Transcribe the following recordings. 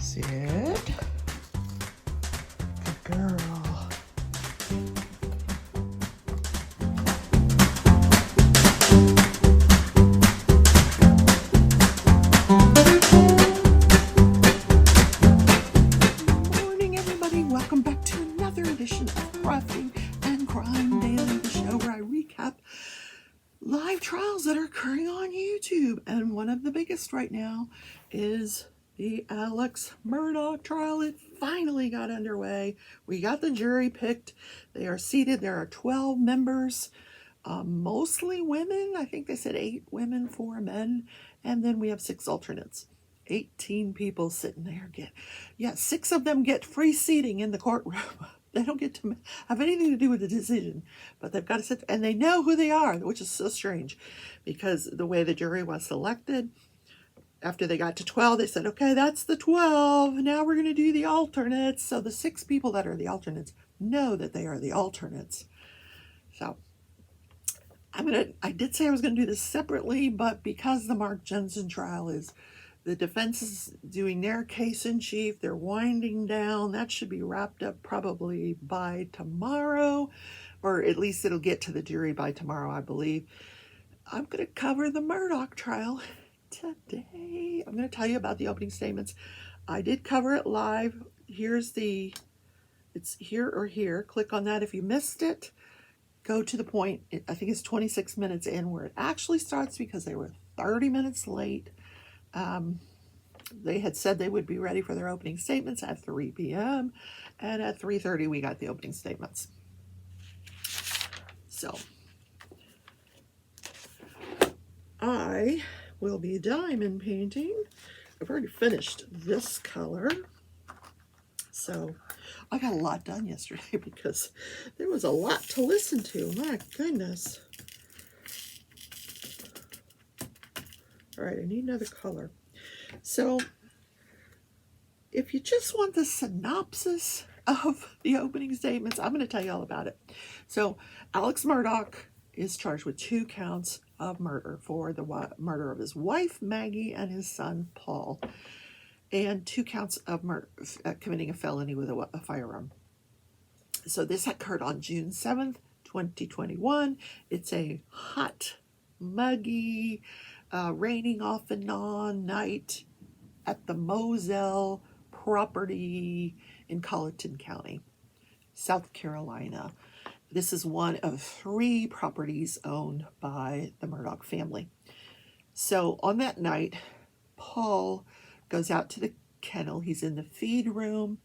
Sit. Good girl. Good morning, everybody. Welcome back to another edition of Crafting and Crime Daily, the show where I recap live trials that are occurring on YouTube. And one of the biggest right now is the Alex Murdaugh trial. It finally got underway. We got the jury picked. They are seated. There are 12 members, mostly women. I think they said 8 women, 4 men. And then we have 6 alternates. 18 people sitting there. 6 of them get free seating in the courtroom. They don't get to have anything to do with the decision, but they've got to sit, and they know who they are, which is so strange because the way the jury was selected, after they got to 12, they said, okay, that's the 12. Now we're going to do the alternates. So the 6 people that are the alternates know that they are the alternates. So I did say I was going to do this separately, but because the Mark Jensen trial is, the defense is doing their case in chief, they're winding down. That should be wrapped up probably by tomorrow, or at least it'll get to the jury by tomorrow, I believe. I'm going to cover the Murdaugh trial today. I'm going to tell you about the opening statements. I did cover it live. It's here or here. Click on that if you missed it. Go to the point. I think it's 26 minutes in where it actually starts because they were 30 minutes late. They had said they would be ready for their opening statements at 3 p.m. and at 3:30 we got the opening statements. So I will be diamond painting. I've already finished this color. So I got a lot done yesterday because there was a lot to listen to. My goodness. All right, I need another color. So if you just want the synopsis of the opening statements, I'm going to tell you all about it. So Alex Murdaugh is charged with 2 counts of murder for the murder of his wife, Maggie, and his son, Paul, and 2 counts of murder, committing a felony with a firearm. So this occurred on June 7th, 2021. It's a hot, muggy, raining off and on night at the Moselle property in Colleton County, South Carolina. This is one of 3 properties owned by the Murdaugh family. So on that night, Paul goes out to the kennel. He's in the feed room.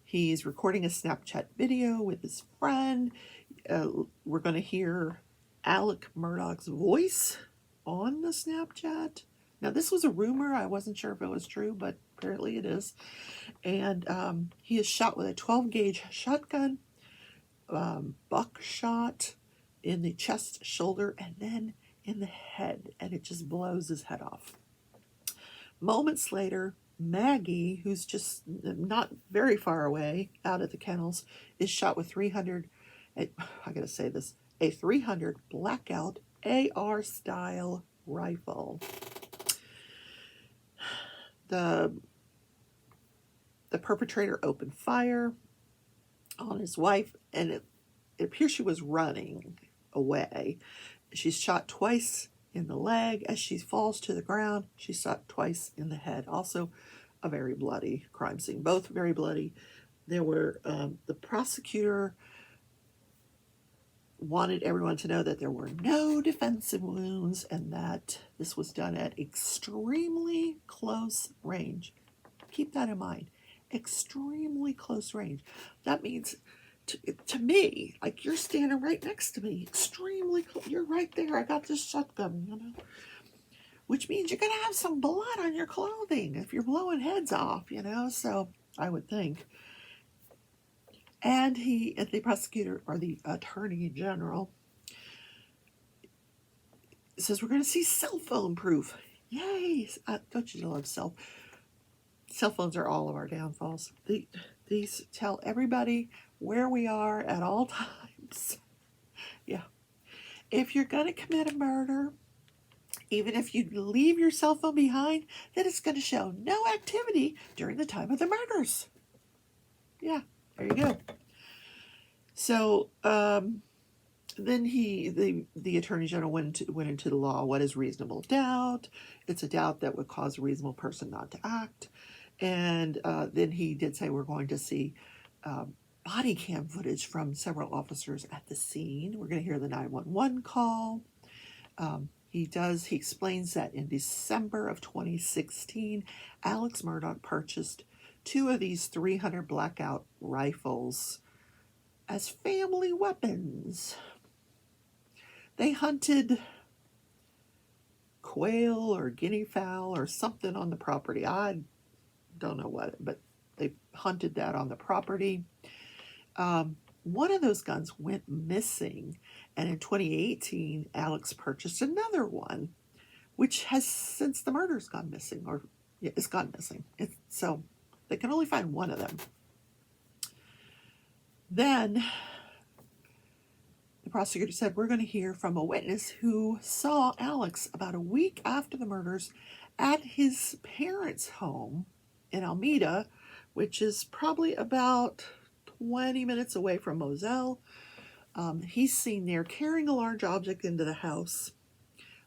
He's recording a Snapchat video with his friend. We're going to hear Alec Murdaugh's voice on the Snapchat. Now, this was a rumor. I wasn't sure if it was true, but apparently it is. And he is shot with a 12-gauge shotgun, buckshot in the chest, shoulder, and then in the head. And it just blows his head off. Moments later, Maggie, who's just not very far away out at the kennels, is shot with I gotta say this, a 300 blackout AR-style rifle. The perpetrator opened fire on his wife, and it appears she was running away. She's shot twice in the leg as she falls to the ground. She's shot twice in the head. Also a very bloody crime scene, both very bloody. There were, the prosecutor wanted everyone to know that there were no defensive wounds and that this was done at extremely close range. Keep that in mind. Extremely close range. That means to me, like you're standing right next to me, extremely close. You're right there. I got this shotgun, you know, which means you're going to have some blood on your clothing if you're blowing heads off, you know, so I would think. And the prosecutor, or the attorney general, says we're going to see cell phone proof. Yay! Don't you love cell phones are all of our downfalls. These tell everybody where we are at all times. Yeah. If you're going to commit a murder, Even if you leave your cell phone behind, then it's going to show no activity during the time of the murders. Yeah, there you go. So then the Attorney General went into the law. What is reasonable doubt? It's a doubt that would cause a reasonable person not to act. And then he did say we're going to see body cam footage from several officers at the scene. We're going to hear the 911 call. He explains that in December of 2016, Alex Murdaugh purchased 2 of these 300 blackout rifles as family weapons. They hunted quail or guinea fowl or something on the property. I don't know what, but they hunted that on the property. One of those guns went missing, and in 2018, Alex purchased another one, which has since the murders gone missing, or it's gone missing. So they can only find one of them. Then the prosecutor said, we're going to hear from a witness who saw Alex about a week after the murders at his parents' home in Alameda, which is probably about 20 minutes away from Moselle. He's seen there carrying a large object into the house.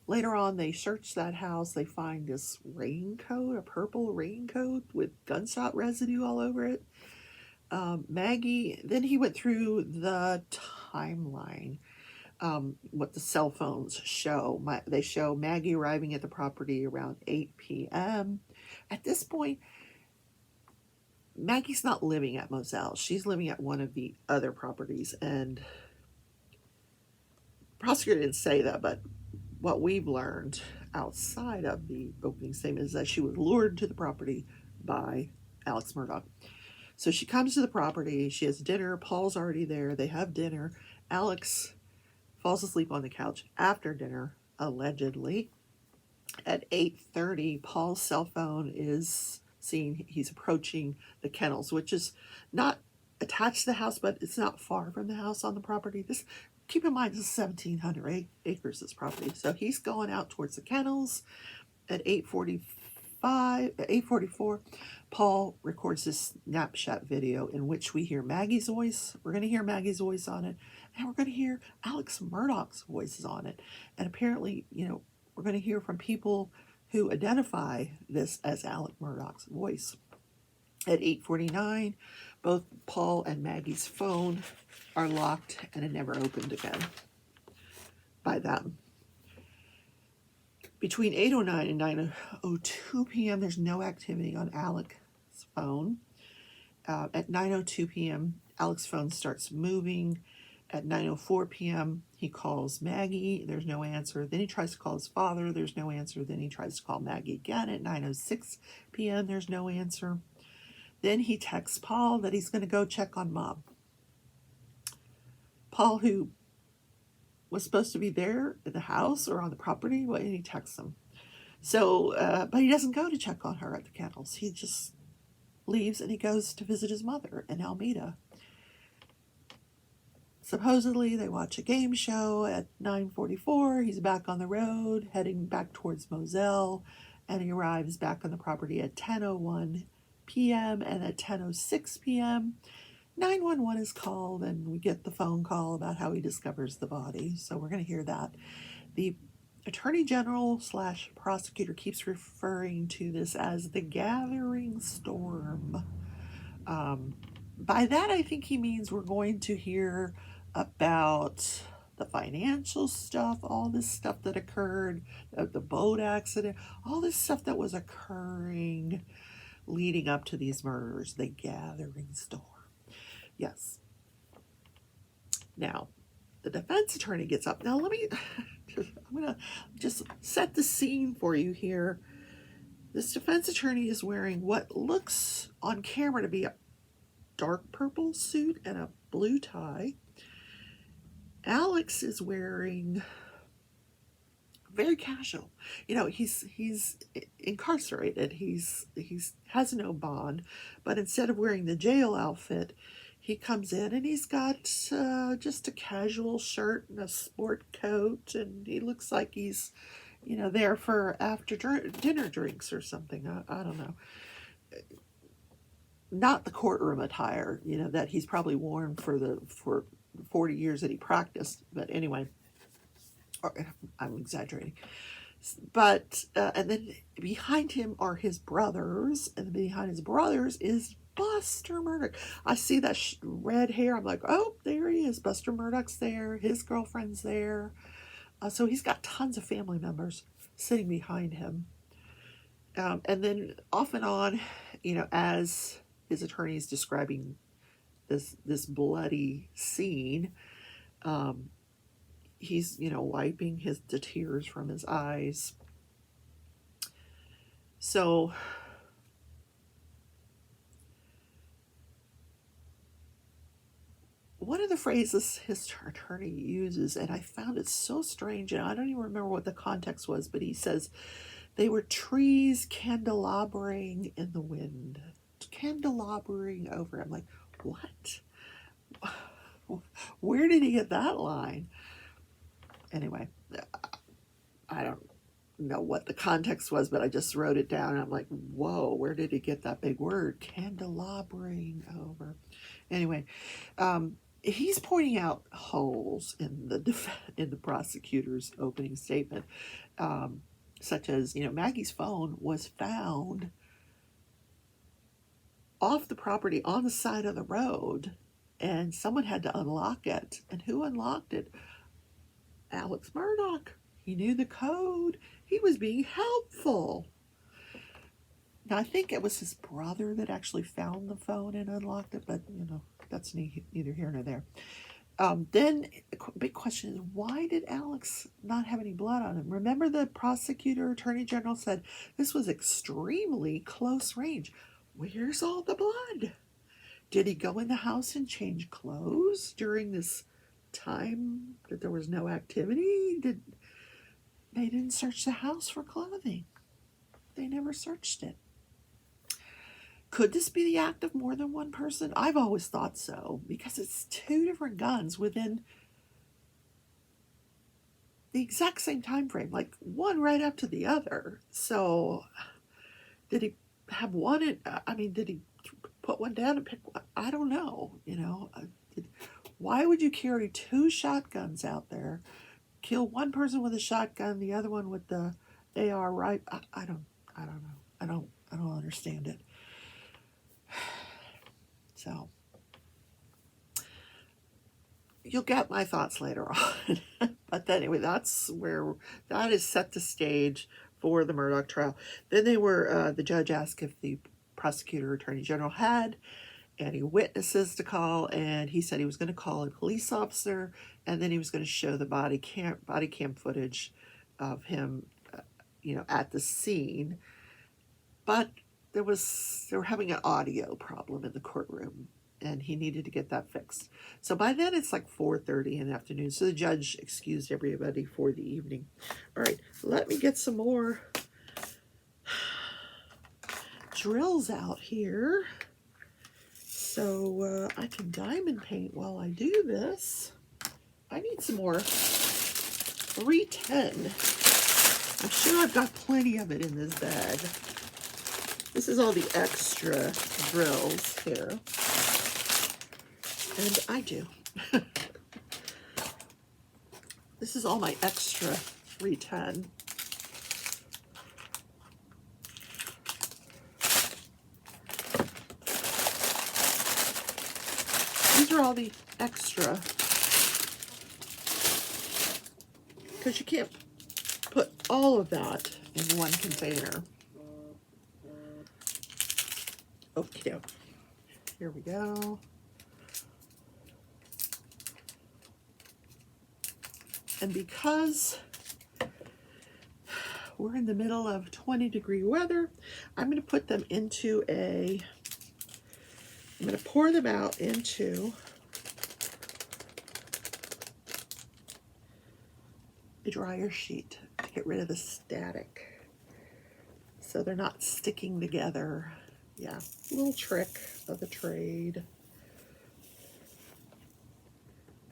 Later on, they search that house. They find this raincoat, a purple raincoat with gunshot residue all over it. Maggie, then he went through the timeline, what the cell phones show. They show Maggie arriving at the property around 8 p.m. At this point, Maggie's not living at Moselle. She's living at one of the other properties, and the prosecutor didn't say that, but what we've learned outside of the opening statement is that she was lured to the property by Alex Murdaugh. So she comes to the property, she has dinner, Paul's already there, they have dinner. Alex falls asleep on the couch after dinner, allegedly. At 8:30, Paul's cell phone is seen. He's approaching the kennels, which is not attached to the house, but it's not far from the house on the property. Keep in mind, this is 1,700 acres, this property. So he's going out towards the kennels. At 8:44, Paul records this snapshot video in which we hear Maggie's voice. We're going to hear Maggie's voice on it, and we're going to hear Alex Murdaugh's voices on it. And apparently, we're going to hear from people who identify this as Alex Murdaugh's voice. At 8:49, both Paul and Maggie's phone are locked, and it never opened again by them. Between 8:09 and 9:02 p.m., there's no activity on Alex's phone. At 9:02 p.m., Alex's phone starts moving. At 9:04 p.m., he calls Maggie. There's no answer. Then he tries to call his father. There's no answer. Then he tries to call Maggie again. At 9:06 p.m., there's no answer. Then he texts Paul that he's going to go check on Mom. Paul, who was supposed to be there in the house or on the property, well, he texts him. So, but he doesn't go to check on her at the kennels. He just leaves and he goes to visit his mother in Alameda. Supposedly, they watch a game show at 9:44. He's back on the road, heading back towards Moselle, and he arrives back on the property at 10:01 p.m. and at 10:06 p.m., 911 is called, and we get the phone call about how he discovers the body. So we're going to hear that. The Attorney General / prosecutor keeps referring to this as the gathering storm. By that, I think he means we're going to hear about the financial stuff, all this stuff that occurred, the boat accident, all this stuff that was occurring leading up to these murders, the gathering storm. Yes. Now, the defense attorney gets up. Now, I'm going to just set the scene for you here. This defense attorney is wearing what looks on camera to be a dark purple suit and a blue tie. Alex is wearing very casual. He's incarcerated. He's has no bond, but instead of wearing the jail outfit, he comes in and he's got just a casual shirt and a sport coat, and he looks like he's you know, there for after dinner drinks or something. I don't know. Not the courtroom attire, you know, that he's probably worn for 40 years that he practiced. But anyway, I'm exaggerating. But and then behind him are his brothers, and behind his brothers is Buster Murdoch. I see that red hair. I'm like, oh, there he is. Buster Murdoch's there. His girlfriend's there. So he's got tons of family members sitting behind him. And then off and on, you know, as his attorney is describing this bloody scene, he's, you know, wiping the tears from his eyes. So one of the phrases his attorney uses, and I found it so strange, and I don't even remember what the context was, but he says they were trees candelabring in the wind. Candelabring over. I'm like, what? Where did he get that line? Anyway, I don't know what the context was, but I just wrote it down, and I'm like, whoa, where did he get that big word? Candelabring over. Anyway, he's pointing out holes in the prosecutor's opening statement, such as, you know, Maggie's phone was found off the property on the side of the road, and someone had to unlock it. And who unlocked it? Alex Murdoch. He knew the code. He was being helpful. Now, I think it was his brother that actually found the phone and unlocked it, but, you know, that's neither here nor there. Then, big question is, why did Alex not have any blood on him? Remember, the prosecutor, attorney general said this was extremely close range. Where's all the blood? Did he go in the house and change clothes during this time that there was no activity? They didn't search the house for clothing. They never searched it. Could this be the act of more than one person? I've always thought so, because it's two different guns within the exact same time frame, like one right after the other. So did he have one? Did he put one down and pick one? I don't know. You know, why would you carry two shotguns out there, kill one person with a shotgun, the other one with the AR right? I don't know. I don't understand it. So you'll get my thoughts later on. But anyway, that is set the stage for the Murdoch trial. Then the judge asked if the prosecutor attorney general had any witnesses to call, and he said he was going to call a police officer, and then he was going to show the body cam footage of him, you know, at the scene. But they were having an audio problem in the courtroom, and he needed to get that fixed. So by then it's like 4:30 in the afternoon. So the judge excused everybody for the evening. All right, let me get some more drills out here, so I can diamond paint while I do this. I need some more 310. I'm sure I've got plenty of it in this bag. This is all the extra drills here. And I do. This is all my extra 310. These are all the extra, because you can't put all of that in one container. Okay, here we go. And because we're in the middle of 20-degree weather, I'm going to put them into I'm going to pour them out into a dryer sheet to get rid of the static, so they're not sticking together. Yeah, little trick of the trade.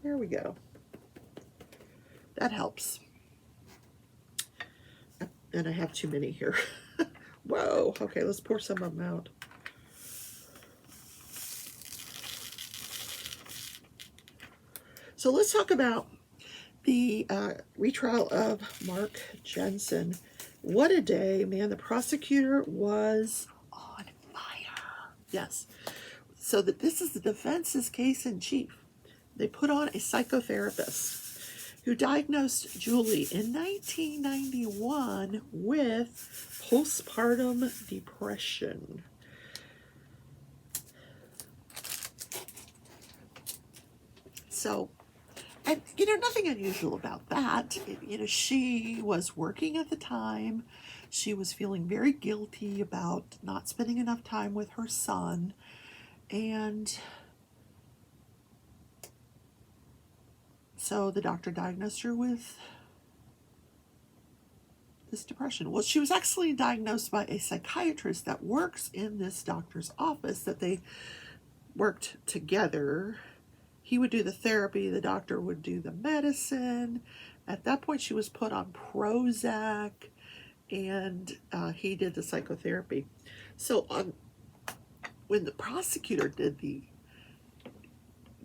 There we go. That helps. And I have too many here. Whoa, okay, let's pour some of them out. So let's talk about the retrial of Mark Jensen. What a day, man. The prosecutor was on fire. Yes. So this is the defense's case in chief. They put on a psychotherapist who diagnosed Julie in 1991 with postpartum depression. So, and nothing unusual about that. She was working at the time. She was feeling very guilty about not spending enough time with her son. And so the doctor diagnosed her with this depression. Well, she was actually diagnosed by a psychiatrist that works in this doctor's office, that they worked together. He would do the therapy, the doctor would do the medicine. At that point, she was put on Prozac, and he did the psychotherapy. So when the prosecutor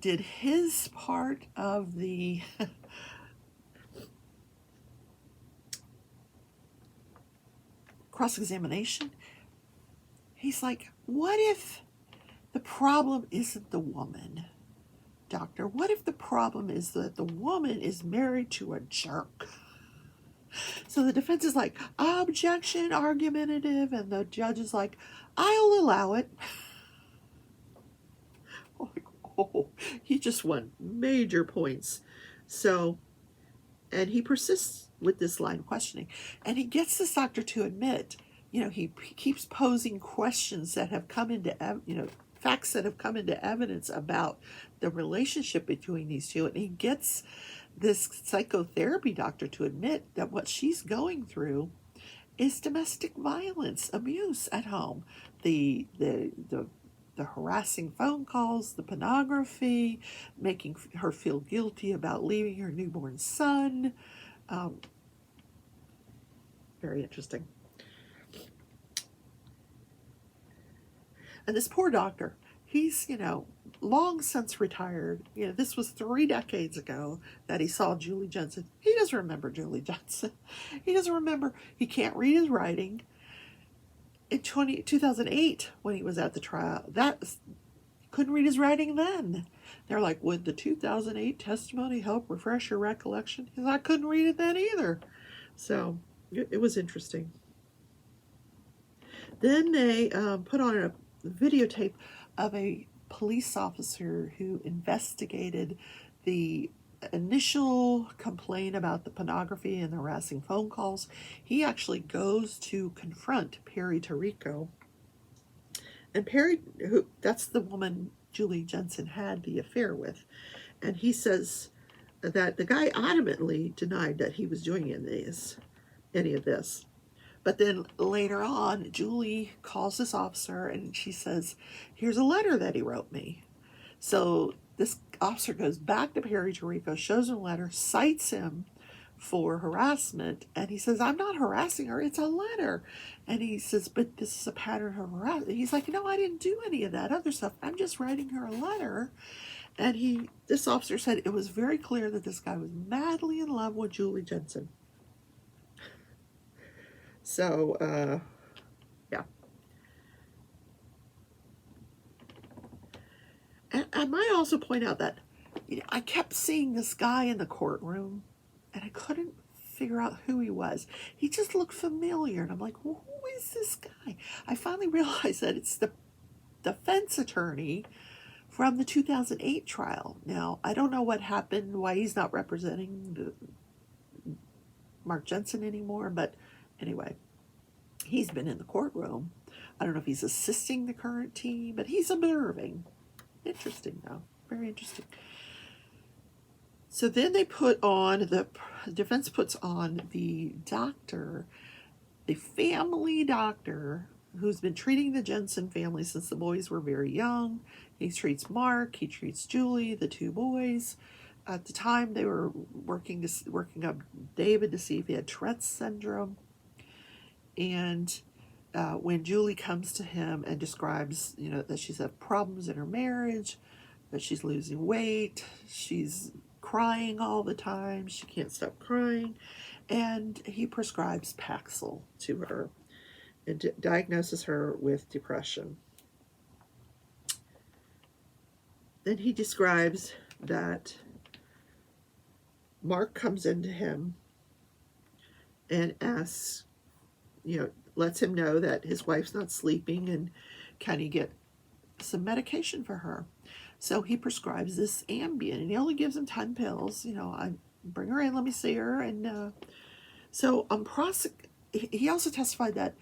did his part of the cross-examination, he's like, what if the problem isn't the woman, doctor? What if the problem is that the woman is married to a jerk? So the defense is like, objection, argumentative, and the judge is like, I'll allow it. Oh, he just won major points. So, and he persists with this line of questioning, and he gets this doctor to admit, he keeps posing questions that have come into, facts that have come into evidence about the relationship between these two, and he gets this psychotherapy doctor to admit that what she's going through is domestic violence, abuse at home, the harassing phone calls, the pornography, making her feel guilty about leaving her newborn son. Very interesting. And this poor doctor, he's, long since retired. This was 3 decades ago that he saw Julie Jensen. He doesn't remember Julie Jensen. He doesn't remember. He can't read his writing. In 2008, when he was at the trial, couldn't read his writing then. They're like, would the 2008 testimony help refresh your recollection? He's like, I couldn't read it then either. So it was interesting. Then they put on a videotape of a police officer who investigated the initial complaint about the pornography and the harassing phone calls. He actually goes to confront Perry Tarico. And Perry, that's the woman Julie Jensen had the affair with. And he says that the guy adamantly denied that he was doing any of this. But then later on, Julie calls this officer and she says, here's a letter that he wrote me. So this officer goes back to Perry Tarico, shows him a letter, cites him for harassment, and he says, I'm not harassing her, it's a letter. And he says, but this is a pattern of harassment. He's like, no, I didn't do any of that other stuff. I'm just writing her a letter. And this officer said it was very clear that this guy was madly in love with Julie Jensen. So, yeah. And I might also point out that I kept seeing this guy in the courtroom, and I couldn't figure out who he was. He just looked familiar, and I'm like, well, who is this guy? I finally realized that it's the defense attorney from the 2008 trial. Now, I don't know what happened, why he's not representing Mark Jensen anymore, but anyway, he's been in the courtroom. I don't know if he's assisting the current team, but he's observing. Interesting, though. Very interesting. So then they the defense puts on the doctor, the family doctor, who's been treating the Jensen family since the boys were very young. He treats Mark, he treats Julie, the 2 boys. At the time, they were working up David to see if he had Tourette's syndrome. And when Julie comes to him and describes, that she's had problems in her marriage, that she's losing weight, she's crying all the time, she can't stop crying, and he prescribes Paxil to her and diagnoses her with depression. Then he describes that Mark comes into him and asks, lets him know that his wife's not sleeping and can he get some medication for her. So he prescribes this Ambien, and he only gives him 10 pills. I bring her in, let me see her. And so he also testified that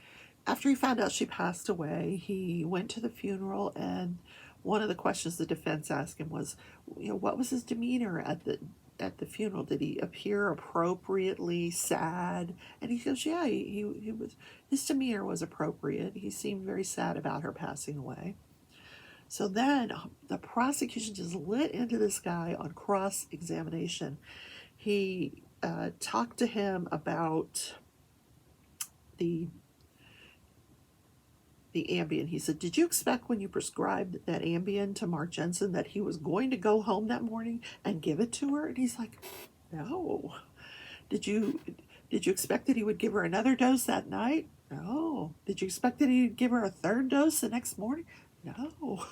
after he found out she passed away, he went to the funeral, and one of the questions the defense asked him was, what was his demeanor at the funeral? Did he appear appropriately sad? And he goes, yeah, he was. His demeanor was appropriate. He seemed very sad about her passing away. So then the prosecution just lit into this guy on cross-examination. He talked to him about the Ambien. He said, did you expect when you prescribed that Ambien to Mark Jensen that he was going to go home that morning and give it to her? And he's like, no. Did you expect that he would give her another dose that night? No. Did you expect that he'd give her a third dose the next morning? No.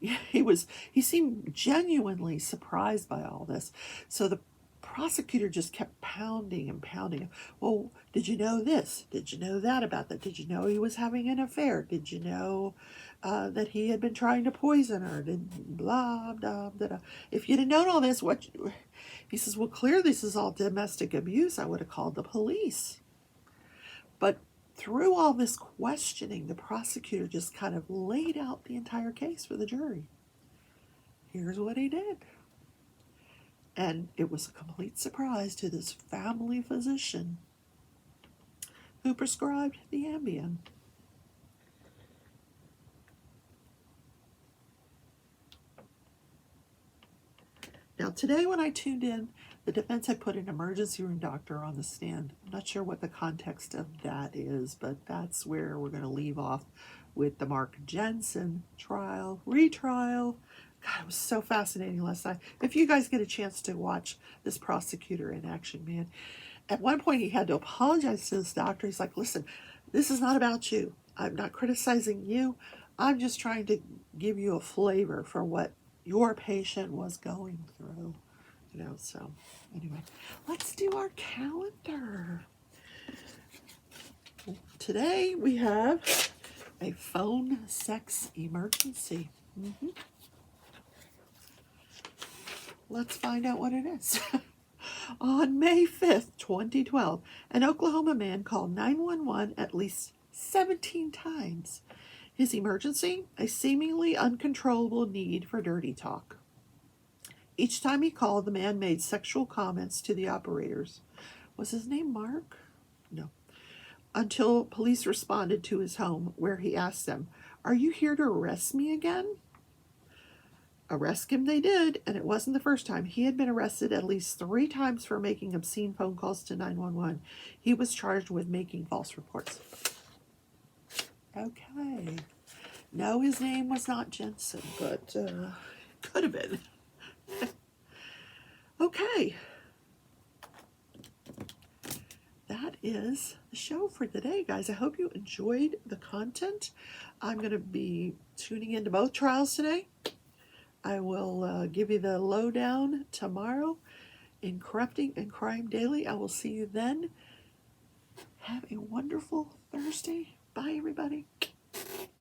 Yeah, he seemed genuinely surprised by all this. So the prosecutor just kept pounding and pounding. Well, did you know this? Did you know that about that? Did you know he was having an affair? Did you know that he had been trying to poison her? Blah, blah, blah, blah. If you'd have known all this, he says, well, clearly this is all domestic abuse. I would have called the police. But through all this questioning, the prosecutor just kind of laid out the entire case for the jury. Here's what he did. And it was a complete surprise to this family physician who prescribed the Ambien. Now, today when I tuned in, the defense had put an emergency room doctor on the stand. I'm not sure what the context of that is, but that's where we're going to leave off with the Mark Jensen trial, retrial. God, it was so fascinating last night. If you guys get a chance to watch this prosecutor in action, man, at one point he had to apologize to this doctor. He's like, listen, this is not about you. I'm not criticizing you. I'm just trying to give you a flavor for what your patient was going through. So anyway, let's do our calendar. Today we have a phone sex emergency. Let's find out what it is. On May 5th, 2012, an Oklahoma man called 911 at least 17 times. His emergency, a seemingly uncontrollable need for dirty talk. Each time he called, the man made sexual comments to the operators. Was his name Mark? No. Until police responded to his home, where he asked them, are you here to arrest me again? Arrest him they did, and it wasn't the first time. He had been arrested at least 3 times for making obscene phone calls to 911. He was charged with making false reports. Okay. No, his name was not Jensen, but could have been. Okay. That is the show for today, guys. I hope you enjoyed the content. I'm going to be tuning into both trials today. I will give you the lowdown tomorrow in Corrupting and Crime Daily. I will see you then. Have a wonderful Thursday. Bye, everybody.